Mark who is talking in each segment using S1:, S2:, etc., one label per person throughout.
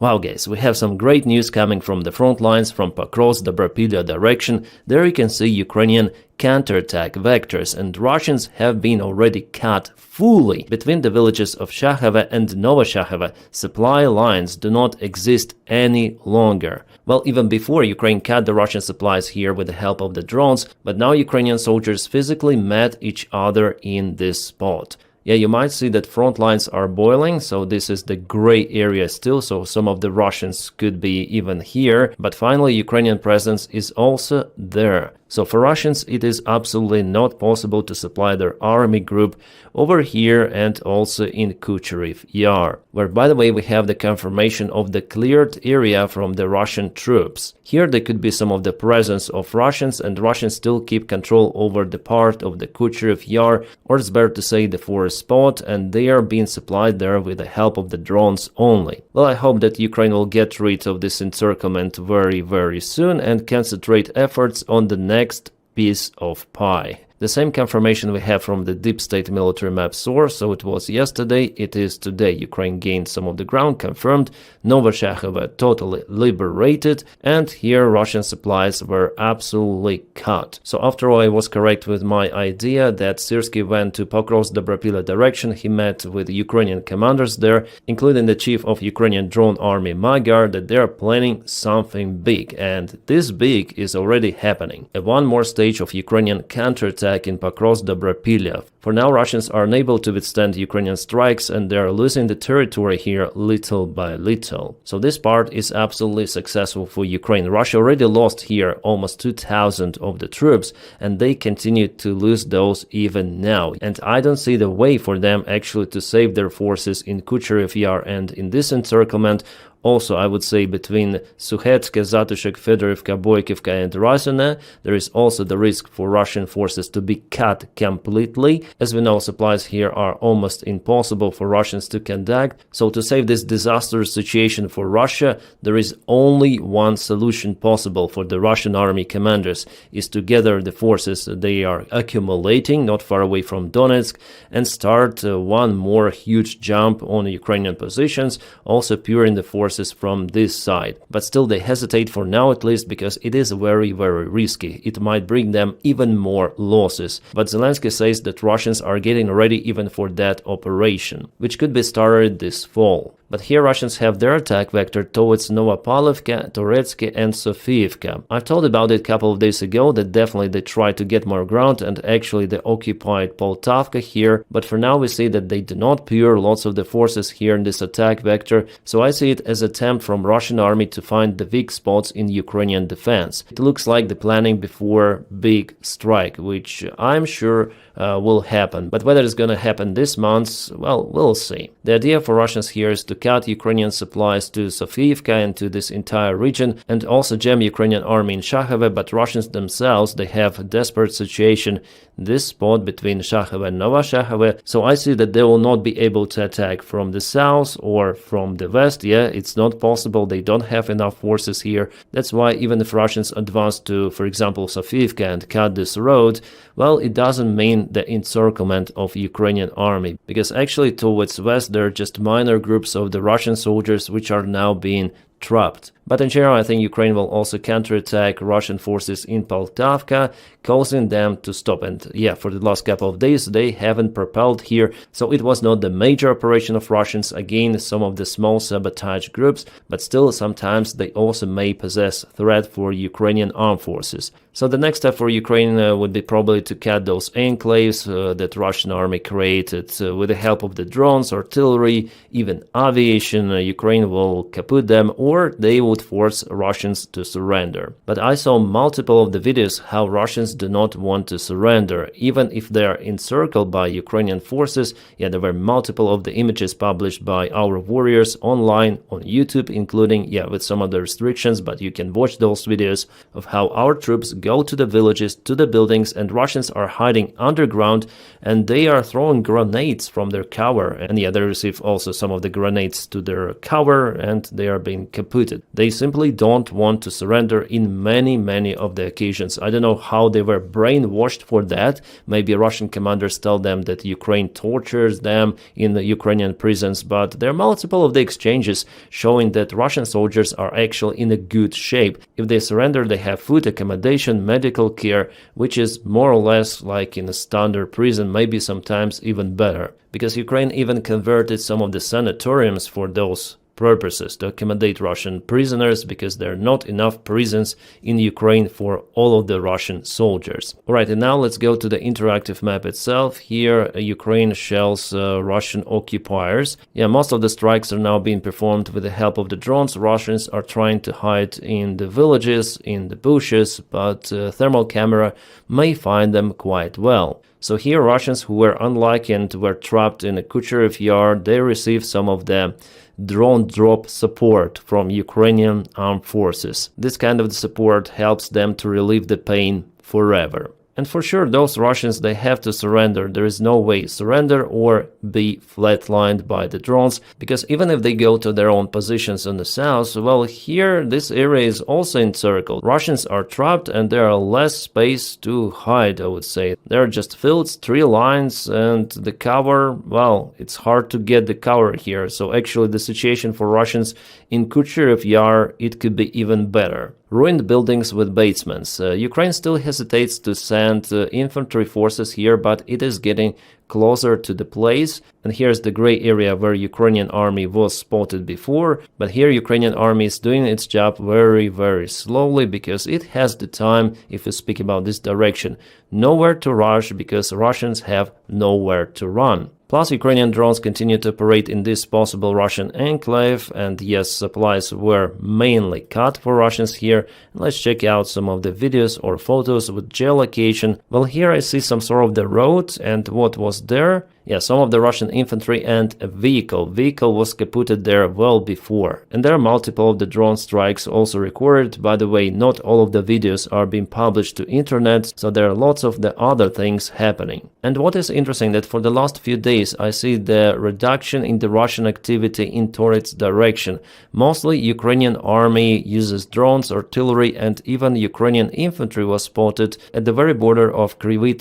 S1: Wow guys, we have some great news coming from the front lines from Pokrovsk Direction. There you can see Ukrainian counterattack vectors, and Russians have been already cut fully. Between the villages of Shakhove and Novoshakhove, supply lines do not exist any longer. Well, even before, Ukraine cut the Russian supplies here with the help of the drones, but now Ukrainian soldiers physically met each other in this spot. Yeah, you might see that front lines are boiling, so this is the gray area still, so some of the Russians could be even here, but finally Ukrainian presence is also there. So for Russians, it is absolutely not possible to supply their army group over here and also in Kucherev Yar, where, by the way, we have the confirmation of the cleared area from the Russian troops. Here there could be some of the presence of Russians, and Russians still keep control over the part of the Kucherev Yar, or it's better to say the forest spot, and they are being supplied there with the help of the drones only. Well, I hope that Ukraine will get rid of this encirclement very soon and concentrate efforts on the next piece of pie. The same confirmation we have from the deep state military map source, so it was yesterday, it is today. Ukraine gained some of the ground, confirmed, Novoshakhove totally liberated, and here Russian supplies were absolutely cut. So after all, I was correct with my idea that Syrskyi went to Pokrovsk Direction. He met with Ukrainian commanders there, including the chief of Ukrainian drone army Magyar, that they are planning something big, and this big is already happening. One more stage of Ukrainian counterattack in Pokrovsk Dobropilya. For now, Russians are unable to withstand Ukrainian strikes, and they are losing the territory here little by little. So this part is absolutely successful for Ukraine. Russia already lost here almost 2,000 of the troops, and they continue to lose those even now. And I don't see the way for them actually to save their forces in Kucherev Yar and in this encirclement. Also, I would say between Sukhetsk, Zatushek, Fedorivka, Boykivka and Razine, there is also the risk for Russian forces to be cut completely. As we know, supplies here are almost impossible for Russians to conduct. So to save this disastrous situation for Russia, there is only one solution possible for the Russian army commanders, is to gather the forces they are accumulating not far away from Donetsk and start one more huge jump on Ukrainian positions, also puring the forces from this side. But still they hesitate for now, at least, because it is very risky. It might bring them even more losses. But Zelensky says that Russians are getting ready even for that operation, which could be started this fall. But here Russians have their attack vector towards Novopavlovka, Toretsky and Sofiivka. I've told about it a couple of days ago that definitely they try to get more ground, and actually they occupied Poltavka here, but for now we see that they do not pour lots of the forces here in this attack vector, so I see it as an attempt from Russian army to find the weak spots in Ukrainian defense. It looks like the planning before big strike, which I'm sure will happen, but whether it's gonna happen this month, well, we'll see. The idea for Russians here is to cut Ukrainian supplies to Sofiivka and to this entire region, and also jam Ukrainian army in Shakhove, but Russians themselves, they have a desperate situation this spot between Shakhove and Novoshakhove, so I see that they will not be able to attack from the south or from the west. Yeah, it's not possible, they don't have enough forces here. That's why even if Russians advance to, for example, Sofiivka and cut this road, well, it doesn't mean the encirclement of Ukrainian army, because actually towards west there are just minor groups of the Russian soldiers which are now being trapped. But in general, I think Ukraine will also counterattack Russian forces in Poltavka, causing them to stop. And yeah, for the last couple of days, they haven't propelled here, so it was not the major operation of Russians. Again, some of the small sabotage groups, but still sometimes they also may possess threat for Ukrainian armed forces. So the next step for Ukraine would be probably to cut those enclaves that Russian army created with the help of the drones, artillery, even aviation. Ukraine will kaput them, or they would force Russians to surrender. But I saw multiple of the videos how Russians do not want to surrender, even if they are encircled by Ukrainian forces. Yeah, there were multiple of the images published by our warriors online on YouTube, including, yeah, with some of the restrictions, but you can watch those videos of how our troops go to the villages, to the buildings, and Russians are hiding underground, and they are throwing grenades from their cover. And yeah, they receive also some of the grenades to their cover, and they are being kaputted. They simply don't want to surrender in many of the occasions. I don't know how they were brainwashed for that. Maybe Russian commanders tell them that Ukraine tortures them in the Ukrainian prisons, but there are multiple of the exchanges showing that Russian soldiers are actually in a good shape. If they surrender, they have food, accommodation, medical care, which is more or less like in a standard prison, maybe sometimes even better. Because Ukraine even converted some of the sanatoriums for those purposes to accommodate Russian prisoners, because there are not enough prisons in Ukraine for all of the Russian soldiers. Alright, and now let's go to the interactive map itself. Here Ukraine shells Russian occupiers. Yeah, most of the strikes are now being performed with the help of the drones. Russians are trying to hide in the villages, in the bushes, but thermal camera may find them quite well. So here Russians who were unlucky and were trapped in a Kucherev yard, they received some of the drone drop support from Ukrainian armed forces. This kind of support helps them to relieve the pain forever. And for sure, those Russians, they have to surrender. There is no way surrender or be flatlined by the drones, because even if they go to their own positions in the south, well, here this area is also encircled. Russians are trapped and there are less space to hide, I would say. There are just fields, tree lines, and the cover, well, it's hard to get the cover here. So actually the situation for Russians in Kucherev Yar, it could be even better. Ruined buildings with basements. Ukraine still hesitates to send infantry forces here, but it is getting closer to the place. And here's the gray area where Ukrainian army was spotted before. But here Ukrainian army is doing its job very slowly, because it has the time, if we speak about this direction, nowhere to rush, because Russians have nowhere to run. Plus, Ukrainian drones continue to operate in this possible Russian enclave, and yes, supplies were mainly cut for Russians here. Let's check out some of the videos or photos with geolocation. Well, here I see some sort of the road, and what was there? Yeah, some of the Russian infantry and a vehicle. Vehicle was kaputted there well before. And there are multiple of the drone strikes also recorded. By the way, not all of the videos are being published to internet, so there are lots of the other things happening. And what is interesting that for the last few days I see the reduction in the Russian activity in Pokrovsk Direction. Mostly Ukrainian army uses drones, artillery, and even Ukrainian infantry was spotted at the very border of Kryvyi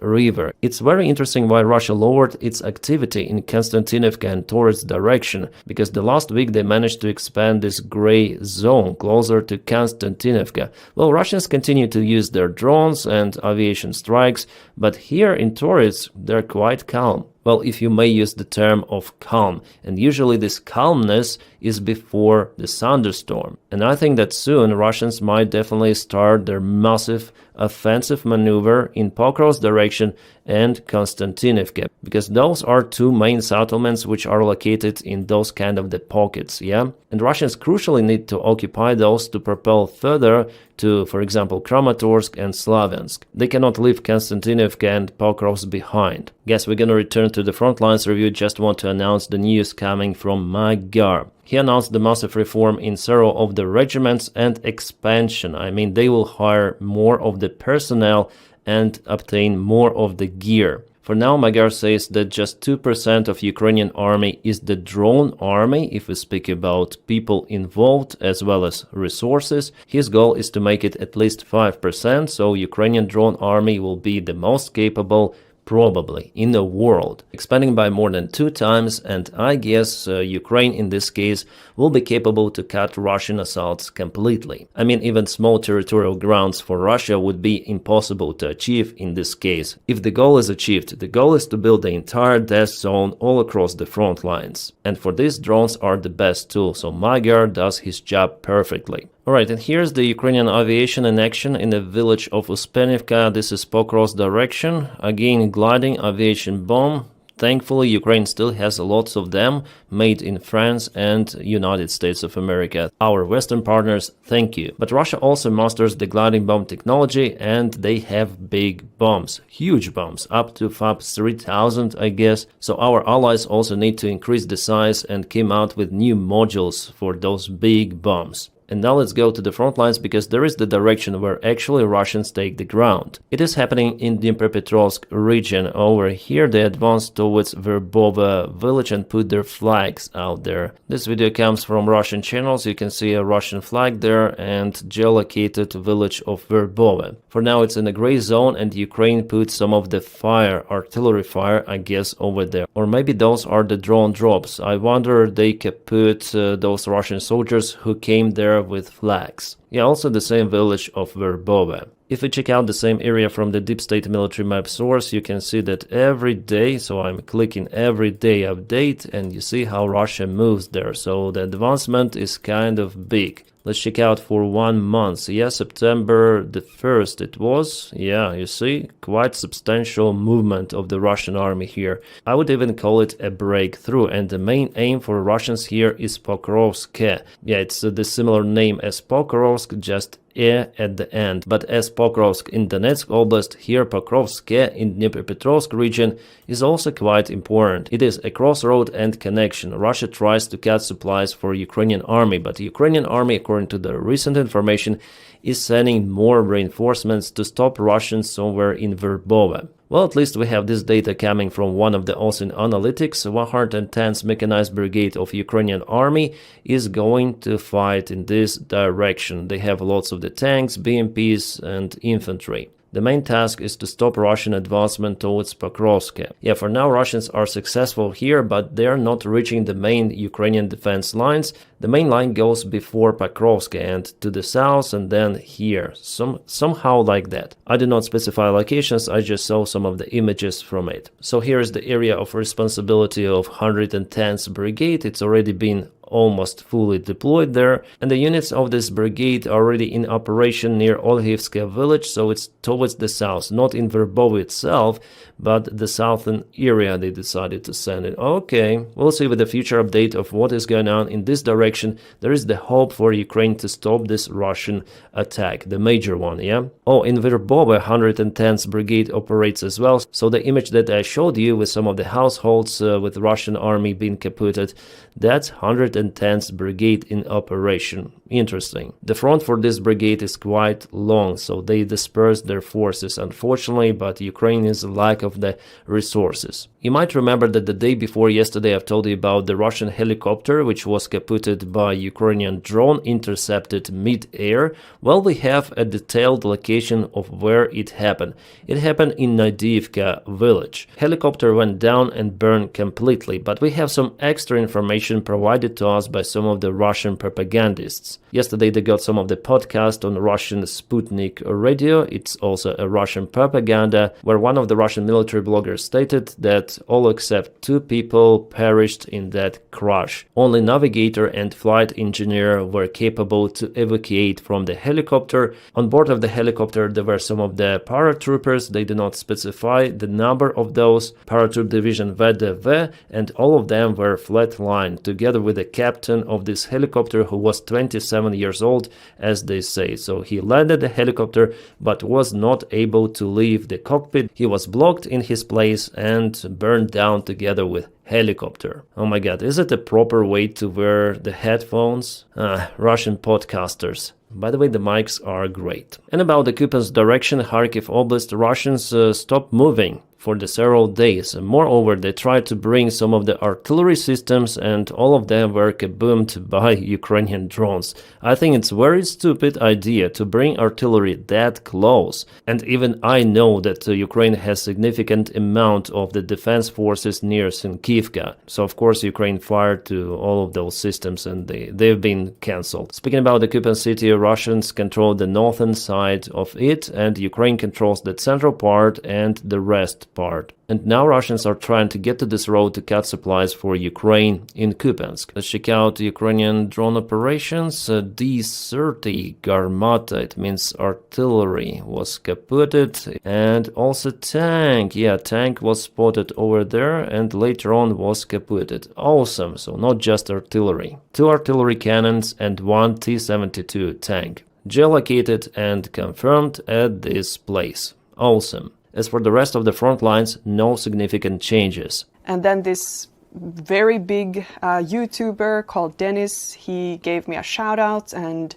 S1: River. It's very interesting why Russia lowered its activity in Konstantinovka and Pokrovsk Direction, because the last week they managed to expand this gray zone closer to Konstantinovka. Well, Russians continue to use their drones and aviation strikes, but here in Pokrovsk they're quite calm. Well, if you may use the term of calm, and usually this calmness is before the thunderstorm. And I think that soon Russians might definitely start their massive offensive maneuver in Pokrovsk Direction and Konstantinovka, because those are two main settlements which are located in those kind of the pockets, yeah? And Russians crucially need to occupy those to propel further to, for example, Kramatorsk and Slavyansk. They cannot leave Konstantinovka and Pokrovsk behind. Guess we're gonna return to the Frontlines review. Just want to announce the news coming from Magyar. He announced the massive reform in several of the regiments and expansion. I mean, they will hire more of the personnel and obtain more of the gear. For now, Magyar says that just 2% of Ukrainian army is the drone army, if we speak about people involved as well as resources. His goal is to make it at least 5%, so Ukrainian drone army will be the most capable probably in the world, expanding by more than 2 times, and I guess Ukraine in this case will be capable to cut Russian assaults completely. I mean, even small territorial grounds for Russia would be impossible to achieve in this case. If the goal is achieved, the goal is to build the entire death zone all across the front lines. And for this, drones are the best tool, so Magyar does his job perfectly. Alright, and here's the Ukrainian aviation in action in the village of Uspenivka. This is Pokrovsk Direction. Again, gliding aviation bomb. Thankfully, Ukraine still has lots of them, made in France and United States of America. Our Western partners, thank you. But Russia also masters the gliding bomb technology, and they have big bombs, huge bombs, up to FAB 3000, I guess. So our allies also need to increase the size and came out with new modules for those big bombs. And now let's go to the front lines, because there is the direction where actually Russians take the ground. It is happening in Dnipropetrovsk region. Over here they advance towards Verbova village and put their flags out there. This video comes from Russian channels. You can see a Russian flag there and geolocated village of Verbova. For now it's in a gray zone, and Ukraine put some of the artillery fire, I guess, over there. Or maybe those are the drone drops. I wonder they could put those Russian soldiers who came there with flags. Yeah, also the same village of Verbova. If we check out the same area from the Deep State military map source, you can see that every day, so I'm clicking every day update, and you see how Russia moves there. So the advancement is kind of big. Let's check out for 1 month. Yeah, September the 1st it was. Yeah, you see, quite substantial movement of the Russian army here. I would even call it a breakthrough, and the main aim for Russians here is Pokrovsk. Yeah, it's the similar name as Pokrovsk, just at the end. But as Pokrovsk in Donetsk Oblast, here Pokrovsk in Dnipropetrovsk region is also quite important. It is a crossroad and connection. Russia tries to cut supplies for Ukrainian army, but the Ukrainian army, according to the recent information, is sending more reinforcements to stop Russians somewhere in Verbova. Well, at least we have this data coming from one of the OSIN analytics. 110th Mechanized Brigade of Ukrainian Army is going to fight in this direction. They have lots of the tanks, BMPs and infantry. The main task is to stop Russian advancement towards Pokrovsk. Yeah, for now Russians are successful here, but they are not reaching the main Ukrainian defense lines. The main line goes before Pokrovsk and to the south, and then here, somehow like that. I did not specify locations, I just saw some of the images from it. So here is the area of responsibility of 110th Brigade. It's already been almost fully deployed there, and the units of this brigade are already in operation near Olhivska village, so it's towards the south, not in Verbova itself, but the southern area they decided to send it. Okay, we'll see with the future update of what is going on in this direction. There is the hope for Ukraine to stop this Russian attack, the major one, yeah? Oh, in Verbova 110th Brigade operates as well, so the image that I showed you with some of the households with Russian army being kaputted, that's 110th Brigade in operation. Interesting. The front for this brigade is quite long, so they dispersed their forces, unfortunately, but Ukraine is a lack of the resources. You might remember that the day before yesterday I've told you about the Russian helicopter which was kaputted by Ukrainian drone intercepted mid-air. Well, we have a detailed location of where it happened. It happened in Nadiivka village. Helicopter went down and burned completely, but we have some extra information provided to us by some of the Russian propagandists. Yesterday they got some of the podcast on Russian Sputnik radio. It's also a Russian propaganda, where one of the Russian military bloggers stated that all except 2 people perished in that crash. Only navigator and flight engineer were capable to evacuate from the helicopter. On board of the helicopter there were some of the paratroopers. They do not specify the number of those. Paratroop division VDV, and all of them were flatlined, together with the captain of this helicopter, who was 27 years old, as they say. So he landed the helicopter but was not able to leave the cockpit. He was blocked in his place and burned down together with helicopter. Oh my god, is it a proper way to wear the headphones? Russian podcasters. By the way, the mics are great. And about the Counterattack direction, Kharkiv Oblast, Russians stopped moving for the several days. Moreover, they tried to bring some of the artillery systems, and all of them were kaboomed by Ukrainian drones. I think it's a very stupid idea to bring artillery that close. And even I know that Ukraine has significant amount of the defense forces near Sinkivka. So of course Ukraine fired to all of those systems and they've been cancelled. Speaking about the Kupiansk city, Russians control the northern side of it, and Ukraine controls the central part and the rest part. And now Russians are trying to get to this road to cut supplies for Ukraine in Kupiansk. Let's check out Ukrainian drone operations. D-30 Garmata, it means artillery, was kaputted, and also tank. Yeah, tank was spotted over there and later on was kaputted. Awesome, so not just artillery. 2 artillery cannons and 1 T-72 tank. Geolocated and confirmed at this place. Awesome. As for the rest of the front lines, no significant changes.
S2: And then this very big YouTuber called Dennis. He gave me a shout out and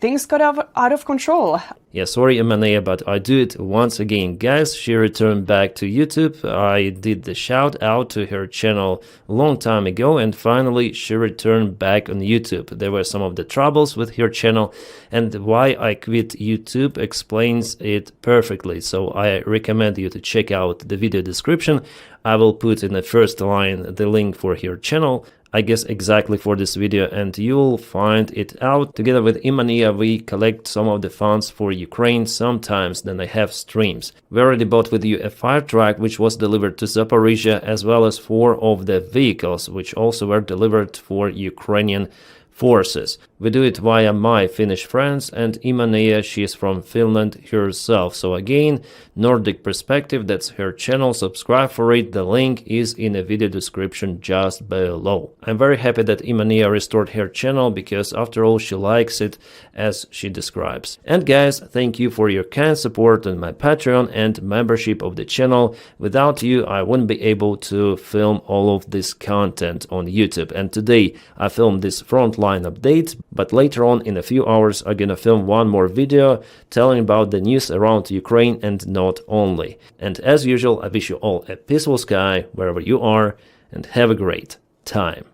S2: things got out of control.
S1: Yeah, sorry Emanea, but I do it once again. Guys, she returned back to YouTube. I did the shout out to her channel a long time ago, and finally she returned back on YouTube. There were some of the troubles with her channel, and why I quit YouTube explains it perfectly. So I recommend you to check out the video description. I will put in the first line the link for her channel, I guess exactly for this video, and you'll find it out. Together with Imania, we collect some of the funds for Ukraine. Sometimes then I have streams. We already bought with you a fire truck which was delivered to Zaporizhia, as well as 4 of the vehicles which also were delivered for Ukrainian forces. We do it via my Finnish friends, and Imania, she is from Finland herself. So again, Nordic perspective, that's her channel. Subscribe for it. The link is in the video description just below. I'm very happy that Imania restored her channel, because after all she likes it as she describes. And guys, thank you for your kind support on my Patreon and membership of the channel. Without you, I wouldn't be able to film all of this content on YouTube. And today I filmed this Frontline update, but later on in a few hours I'm gonna film one more video telling about the news around Ukraine and not only. And as usual, I wish you all a peaceful sky wherever you are, and have a great time.